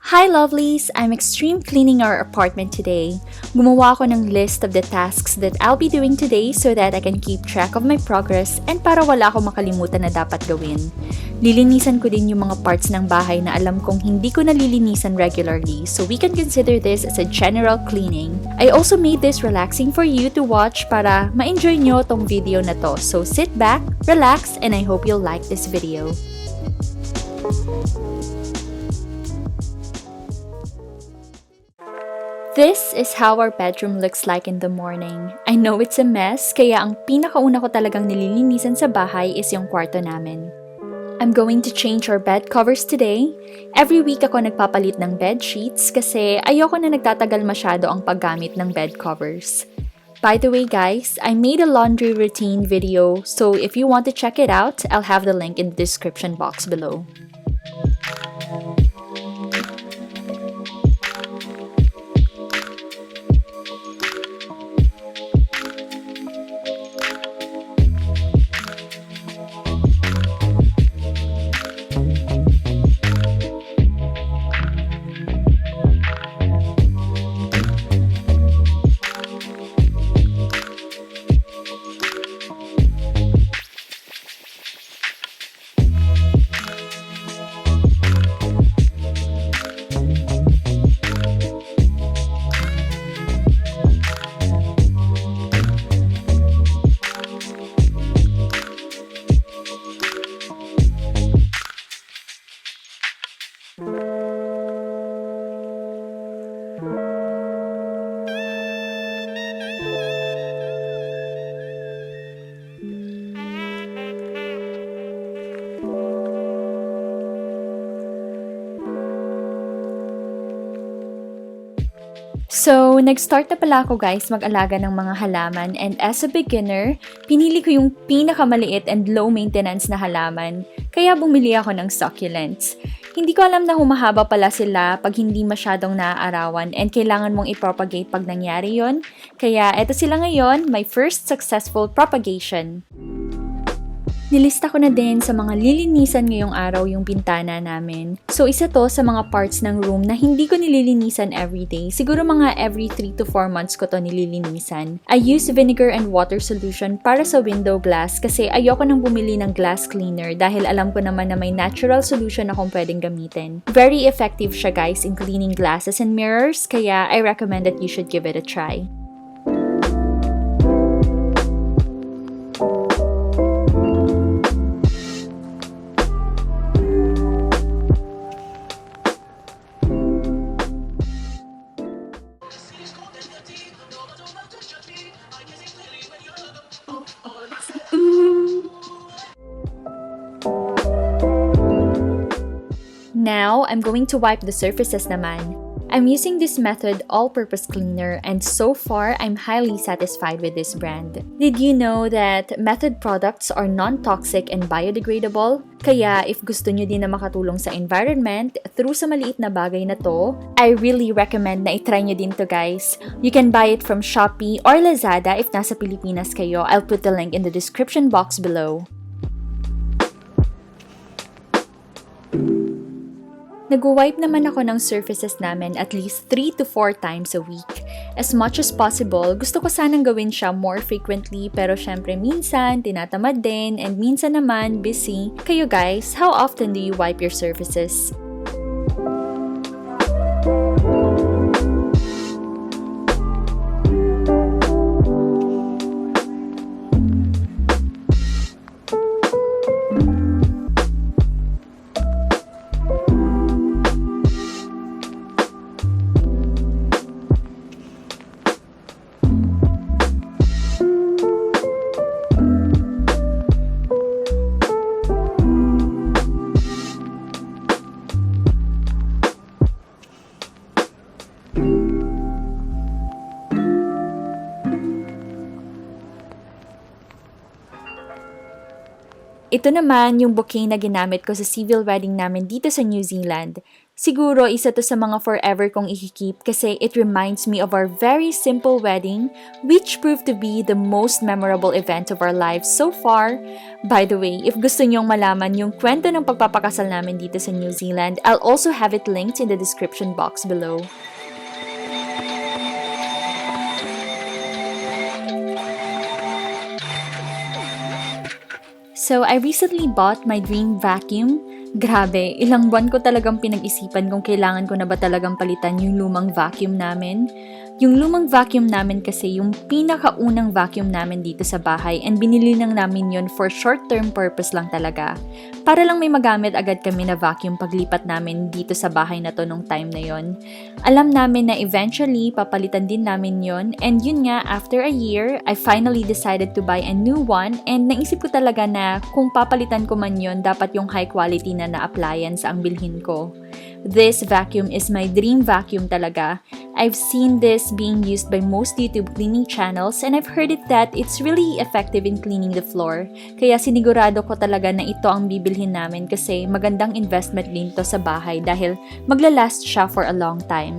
Hi lovelies! I'm extreme cleaning our apartment today. Gumawa ako ng list of the tasks that I'll be doing today so that I can keep track of my progress and para wala akong makalimutan na dapat gawin. Lilinisan ko din yung mga parts ng bahay na alam kong hindi ko nalilinisan regularly, so we can consider this as a general cleaning. I also made this relaxing for you to watch para ma-enjoy nyo tong video na to. So sit back, relax, and I hope you'll like this video. This is how our bedroom looks like in the morning. I know it's a mess, kaya ang pinakauna ko talagang nililinisan sa bahay is yung kwarto namin. I'm going to change our bed covers today. Every week ako nagpapalit ng bed sheets kasi ayoko na nagtatagal masyado ang paggamit ng bed covers. By the way guys, I made a laundry routine video, so if you want to check it out, I'll have the link in the description box below. So, nag-start na pala ako guys mag-alaga ng mga halaman, and as a beginner, pinili ko yung pinakamaliit and low maintenance na halaman, kaya bumili ako ng succulents. Hindi ko alam na humahaba pala sila pag hindi masyadong naaarawan and kailangan mong i-propagate pag nangyari yon. Kaya eto sila ngayon, my first successful propagation. Nilista ko na din sa mga lilinisan ngayong araw yung bintana namin. So isa to sa mga parts ng room na hindi ko nililinisan everyday. Siguro mga every 3 to 4 months ko to nililinisan. I use vinegar and water solution para sa window glass kasi ayoko nang bumili ng glass cleaner dahil alam ko naman na may natural solution akong pwedeng gamitin. Very effective siya guys in cleaning glasses and mirrors, kaya I recommend that you should give it a try. Now, I'm going to wipe the surfaces naman. I'm using this method all-purpose cleaner and so far, I'm highly satisfied with this brand. Did you know that Method products are non-toxic and biodegradable? Kaya if gusto nyo din na makatulong sa environment through sa maliit na bagay na to, I really recommend na itry nyo din to guys. You can buy it from Shopee or Lazada if nasa Pilipinas kayo. I'll put the link in the description box below. Nag-wipe naman ako ng surfaces namin at least 3 to 4 times a week. As much as possible, gusto ko sanang gawin siya more frequently pero syempre minsan, tinatamad din and minsan naman, busy. Kayo guys, how often do you wipe your surfaces? Ito naman yung bouquet na ginamit ko sa civil wedding namin dito sa New Zealand. Siguro isa to sa mga forever kong ikikip kasi it reminds me of our very simple wedding which proved to be the most memorable event of our lives so far. By the way, if gusto nyong malaman yung kwento ng pagpapakasal namin dito sa New Zealand, I'll also have it linked in the description box below. So, I recently bought my dream vacuum. Grabe, ilang buwan ko talagang pinag-isipan kung kailangan ko na ba talagang palitan yung lumang vacuum namin. Yung lumang vacuum namin kasi yung pinakaunang vacuum namin dito sa bahay and binili lang namin yun for short-term purpose lang talaga. Para lang may magamit agad kami na vacuum paglipat namin dito sa bahay na to nung time na yon. Alam namin na eventually papalitan din namin yon and yun nga after a year, I finally decided to buy a new one and naisip ko talaga na kung papalitan ko man yon dapat yung high quality na appliance ang bilhin ko. This vacuum is my dream vacuum talaga. I've seen this being used by most YouTube cleaning channels and I've heard it that it's really effective in cleaning the floor. Kaya sinigurado ko talaga na ito ang bibilhin namin kasi magandang investment din to sa bahay dahil maglalast siya for a long time.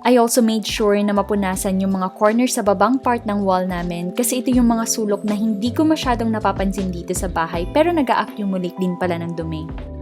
I also made sure na mapunasan yung mga corners sa babang part ng wall namin kasi ito yung mga sulok na hindi ko masyadong napapansin dito sa bahay pero nag-a-accumulate din pala ng dumi.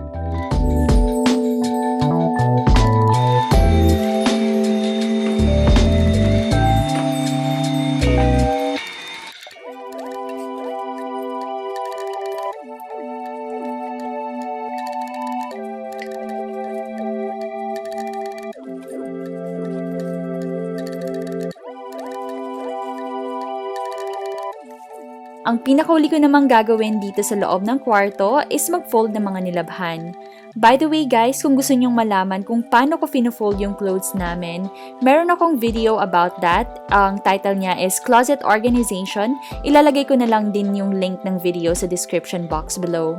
Ang pinakauli ko namang gagawin dito sa loob ng kwarto is mag-fold ng mga nilabhan. By the way guys, kung gusto nyong malaman kung paano ko fino-fold yung clothes namin, meron akong video about that. Ang title niya is Closet Organization. Ilalagay ko na lang din yung link ng video sa description box below.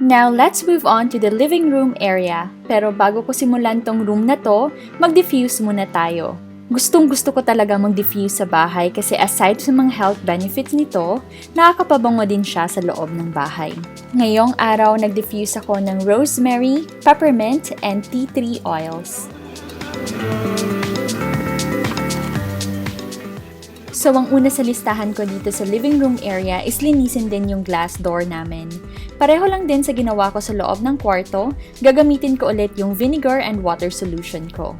Now, let's move on to the living room area. Pero bago ko simulan tong room na to, mag-diffuse muna tayo. Gustong-gusto ko talaga mag-diffuse sa bahay kasi aside sa mga health benefits nito, nakakapabango din siya sa loob ng bahay. Ngayong araw, nag-diffuse ako ng rosemary, peppermint, and tea tree oils. So, ang una sa listahan ko dito sa living room area is linisin din yung glass door namin. Pareho lang din sa ginawa ko sa loob ng kwarto, gagamitin ko ulit yung vinegar and water solution ko.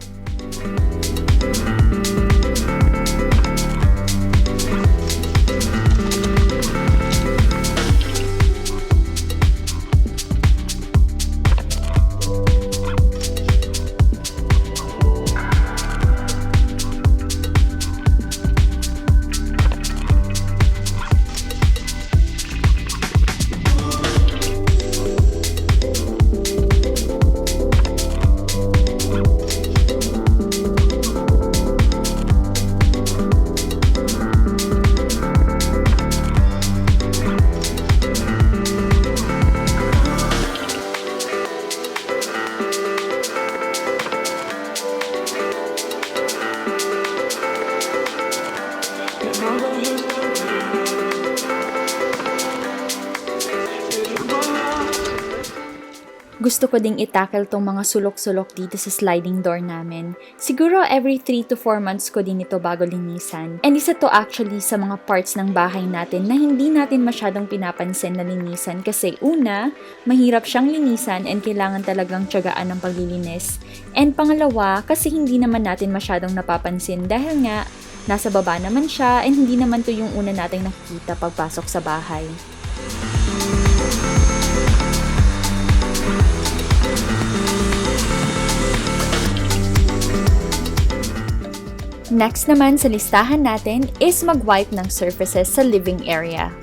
Gusto ko ding itackle tong mga sulok-sulok dito sa sliding door namin. Siguro every 3 to 4 months ko din ito bago linisan. And isa to actually sa mga parts ng bahay natin na hindi natin masyadong pinapansin na linisan kasi una, mahirap siyang linisan and kailangan talagang tiyagaan ng paglilinis. And pangalawa, kasi hindi naman natin masyadong napapansin dahil nga nasa baba naman siya and hindi naman to yung una nating nakikita pagpasok sa bahay. Next naman sa listahan natin is mag-wipe ng surfaces sa living area.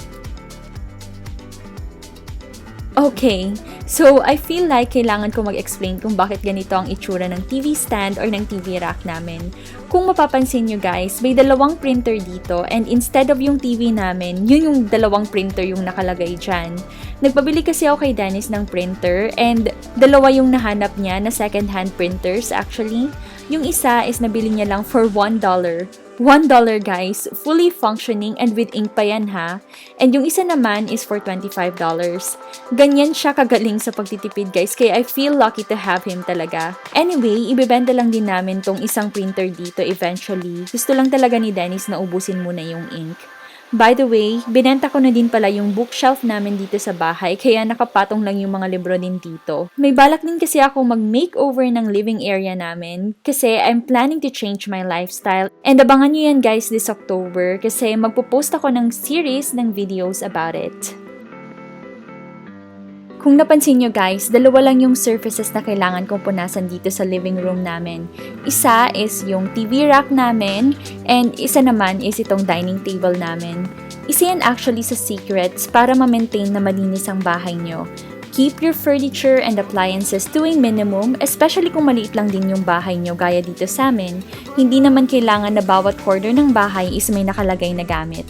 Okay, so I feel like kailangan ko mag-explain kung bakit ganito ang itsura ng TV stand or ng TV rack namin. Kung mapapansin nyo guys, may dalawang printer dito and instead of yung TV namin, yun yung dalawang printer yung nakalagay dyan. Nagpabili kasi ako kay Dennis ng printer and dalawa yung nahanap niya na second-hand printers actually. Yung isa is nabili niya lang for $1. $1 guys, fully functioning and with ink pa yan ha. And yung isa naman is for $25. Ganyan siya kagaling sa pagtitipid guys, kaya I feel lucky to have him talaga. Anyway, ibebenta lang din namin tong isang printer dito eventually. Gusto lang talaga ni Dennis na ubusin muna yung ink. By the way, binenta ko na din pala yung bookshelf namin dito sa bahay kaya nakapatong lang yung mga libro din dito. May balak din kasi ako mag-makeover ng living area namin kasi I'm planning to change my lifestyle. And abangan nyo yan guys this October kasi magpo-post ako ng series ng videos about it. Kung napansin nyo guys, dalawa lang yung surfaces na kailangan kong punasan dito sa living room namin. Isa is yung TV rack namin, and isa naman is itong dining table namin. Isa yan actually sa secrets para ma-maintain na malinis ang bahay nyo. Keep your furniture and appliances to a minimum, especially kung maliit lang din yung bahay nyo gaya dito sa amin. Hindi naman kailangan na bawat corner ng bahay is may nakalagay na gamit.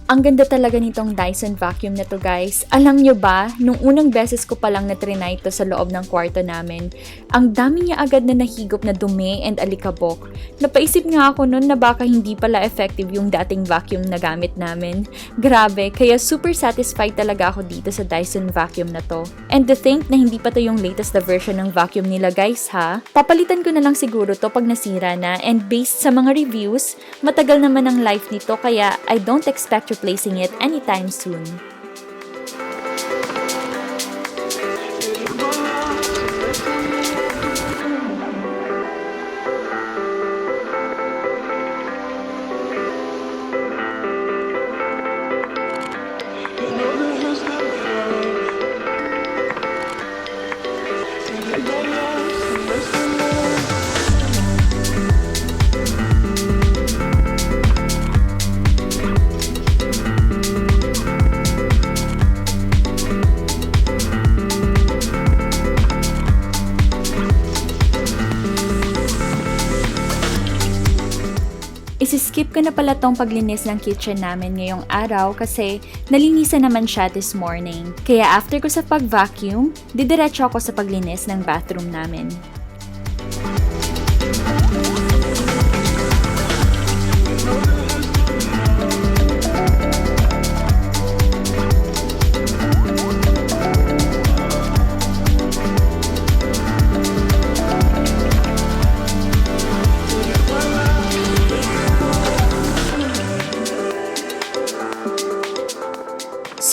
Ang ganda talaga nitong Dyson vacuum na to guys. Alam nyo ba, nung unang beses ko palang na-trinay ito sa loob ng kwarto namin, ang dami niya agad na nahigop na dumi and alikabok. Napaisip nga ako nun na baka hindi pala effective yung dating vacuum na gamit namin. Grabe, kaya super satisfied talaga ako dito sa Dyson vacuum na to. And to think na hindi pa to yung latest na version ng vacuum nila guys ha. Papalitan ko na lang siguro to pag nasira na, and based sa mga reviews, matagal naman ang life nito kaya I don't expect replacing it anytime soon. Isi-skip ko na pala tong paglinis ng kitchen namin ngayong araw kasi nalinisan naman siya this morning. Kaya after ko sa pag-vacuum, didiretso ako sa paglinis ng bathroom namin.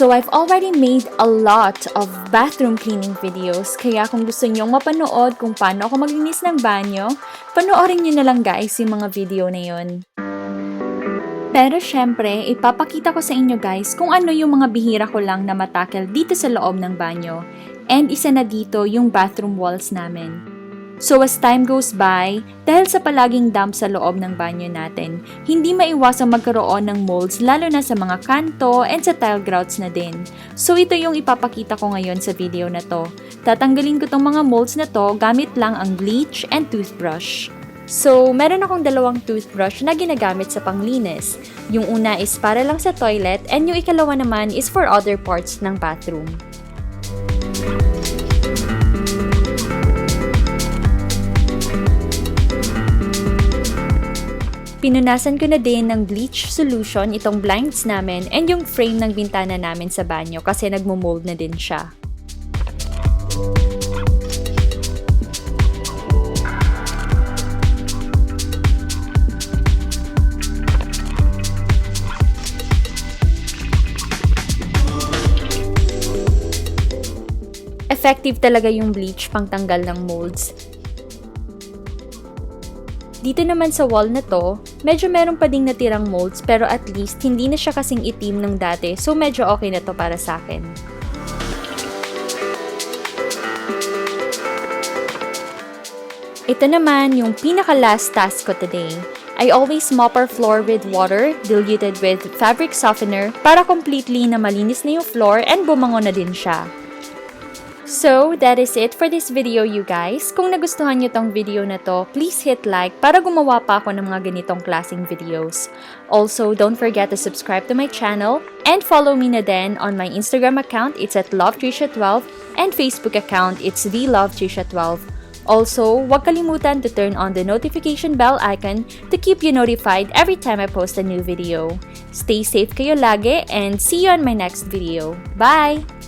So I've already made a lot of bathroom cleaning videos, kaya kung gusto nyong mapanood kung paano ako maglinis ng banyo, panoorin nyo na lang guys yung mga video na yun. Pero syempre, ipapakita ko sa inyo guys kung ano yung mga bihira ko lang na matakel dito sa loob ng banyo. And isa na dito yung bathroom walls namin. So as time goes by, dahil sa palaging damp sa loob ng banyo natin, hindi maiwasang magkaroon ng molds lalo na sa mga kanto and sa tile grouts na din. So ito yung ipapakita ko ngayon sa video na to. Tatanggalin ko tong mga molds na to gamit lang ang bleach and toothbrush. So meron akong dalawang toothbrush na ginagamit sa panglinis. Yung una is para lang sa toilet and yung ikalawa naman is for other parts ng bathroom. Pinunasan ko na din ng bleach solution itong blinds namin and yung frame ng bintana namin sa banyo kasi nagmo-mold na din siya. Effective talaga yung bleach pang tanggal ng molds. Dito naman sa wall na to, medyo meron pa ding natirang molds pero at least hindi na siya kasing itim ng dati, so medyo okay na to para sa akin. Ito naman yung pinaka-last task ko today. I always mop our floor with water diluted with fabric softener para completely na malinis na yung floor and bumango na din siya. So, that is it for this video, you guys. Kung nagustuhan nyo tong video na to, please hit like para gumawa pa ako ng mga ganitong klaseng videos. Also, don't forget to subscribe to my channel and follow me na din on my Instagram account, it's at lovetrisha12, and Facebook account, it's thelovetrisha12. Also, huwag kalimutan to turn on the notification bell icon to keep you notified every time I post a new video. Stay safe kayo lagi and see you on my next video. Bye!